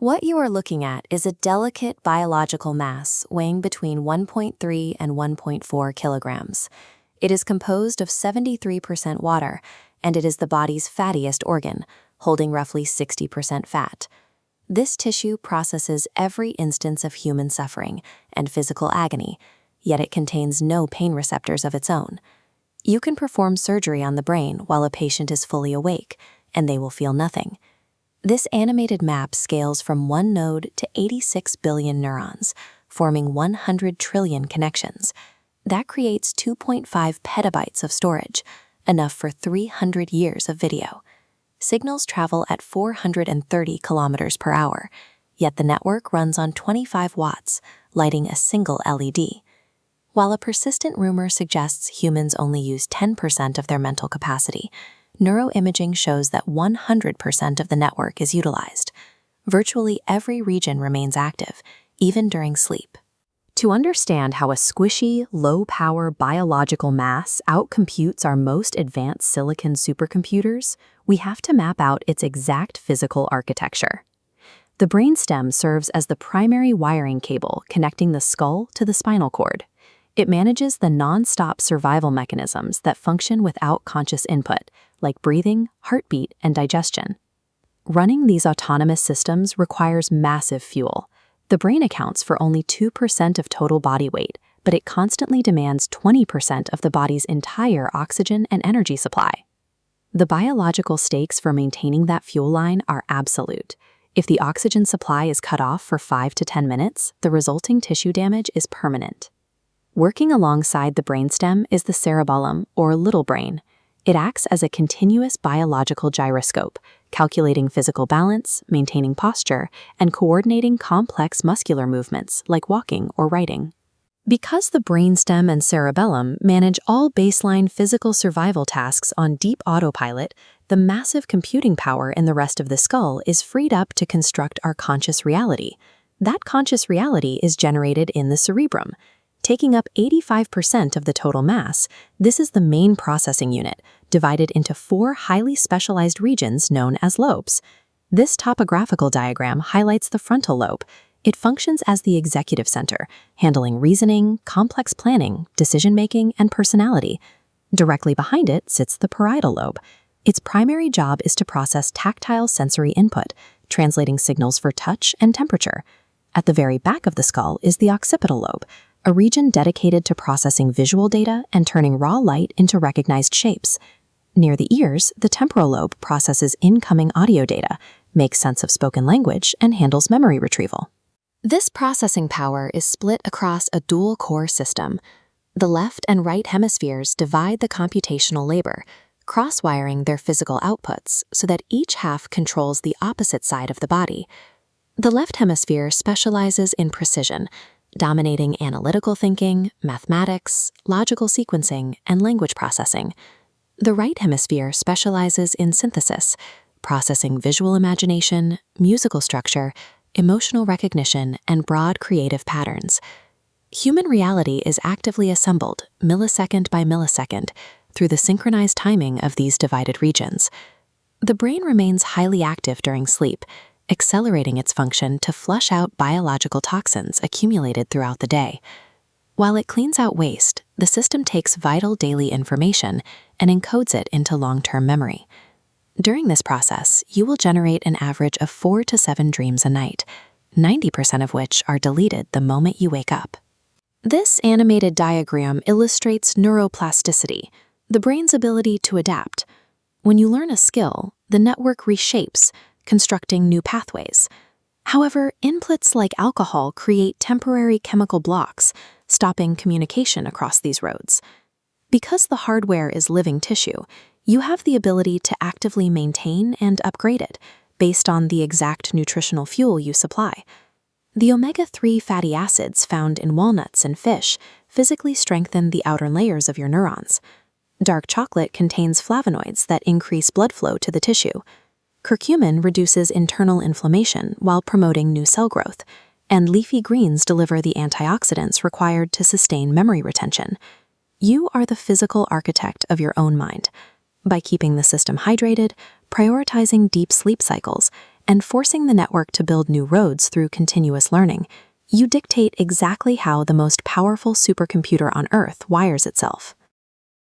What you are looking at is a delicate biological mass weighing between 1.3 and 1.4 kilograms. It is composed of 73% water, and it is the body's fattiest organ, holding roughly 60% fat. This tissue processes every instance of human suffering and physical agony, yet it contains no pain receptors of its own. You can perform surgery on the brain while a patient is fully awake, and they will feel nothing. This animated map scales from 1 node to 86 billion neurons, forming 100 trillion connections. That creates 2.5 petabytes of storage, enough for 300 years of video. Signals travel at 430 kilometers per hour, yet the network runs on 25 watts, lighting a single LED. While a persistent rumor suggests humans only use 10% of their mental capacity, neuroimaging shows that 100% of the network is utilized. Virtually every region remains active, even during sleep. To understand how a squishy, low-power biological mass outcomputes our most advanced silicon supercomputers, we have to map out its exact physical architecture. The brainstem serves as the primary wiring cable connecting the skull to the spinal cord. It manages the non-stop survival mechanisms that function without conscious input, like breathing, heartbeat, and digestion. Running these autonomous systems requires massive fuel. The brain accounts for only 2% of total body weight, but it constantly demands 20% of the body's entire oxygen and energy supply. The biological stakes for maintaining that fuel line are absolute. If the oxygen supply is cut off for 5 to 10 minutes, the resulting tissue damage is permanent. Working alongside the brainstem is the cerebellum, or little brain. It acts as a continuous biological gyroscope, calculating physical balance, maintaining posture, and coordinating complex muscular movements like walking or writing. Because the brainstem and cerebellum manage all baseline physical survival tasks on deep autopilot, the massive computing power in the rest of the skull is freed up to construct our conscious reality. That conscious reality is generated in the cerebrum. Taking up 85% of the total mass, this is the main processing unit, divided into 4 highly specialized regions known as lobes. This topographical diagram highlights the frontal lobe. It functions as the executive center, handling reasoning, complex planning, decision-making, and personality. Directly behind it sits the parietal lobe. Its primary job is to process tactile sensory input, translating signals for touch and temperature. At the very back of the skull is the occipital lobe, a region dedicated to processing visual data and turning raw light into recognized shapes. Near the ears, the temporal lobe processes incoming audio data, makes sense of spoken language, and handles memory retrieval. This processing power is split across a dual-core system. The left and right hemispheres divide the computational labor, cross-wiring their physical outputs so that each half controls the opposite side of the body. The left hemisphere specializes in precision, dominating analytical thinking, mathematics, logical sequencing, and language processing. The right hemisphere specializes in synthesis, processing visual imagination, musical structure, emotional recognition, and broad creative patterns. Human reality is actively assembled, millisecond by millisecond, through the synchronized timing of these divided regions. The brain remains highly active during sleep, accelerating its function to flush out biological toxins accumulated throughout the day. While it cleans out waste, the system takes vital daily information and encodes it into long-term memory. During this process, you will generate an average of 4 to 7 dreams a night, 90% of which are deleted the moment you wake up. This animated diagram illustrates neuroplasticity, the brain's ability to adapt. When you learn a skill, the network reshapes, constructing new pathways. However, inputs like alcohol create temporary chemical blocks, stopping communication across these roads. Because the hardware is living tissue, you have the ability to actively maintain and upgrade it based on the exact nutritional fuel you supply. The omega-3 fatty acids found in walnuts and fish physically strengthen the outer layers of your neurons. Dark chocolate contains flavonoids that increase blood flow to the tissue. Curcumin reduces internal inflammation while promoting new cell growth, and leafy greens deliver the antioxidants required to sustain memory retention. You are the physical architect of your own mind. By keeping the system hydrated, prioritizing deep sleep cycles, and forcing the network to build new roads through continuous learning. You dictate exactly how the most powerful supercomputer on Earth wires itself.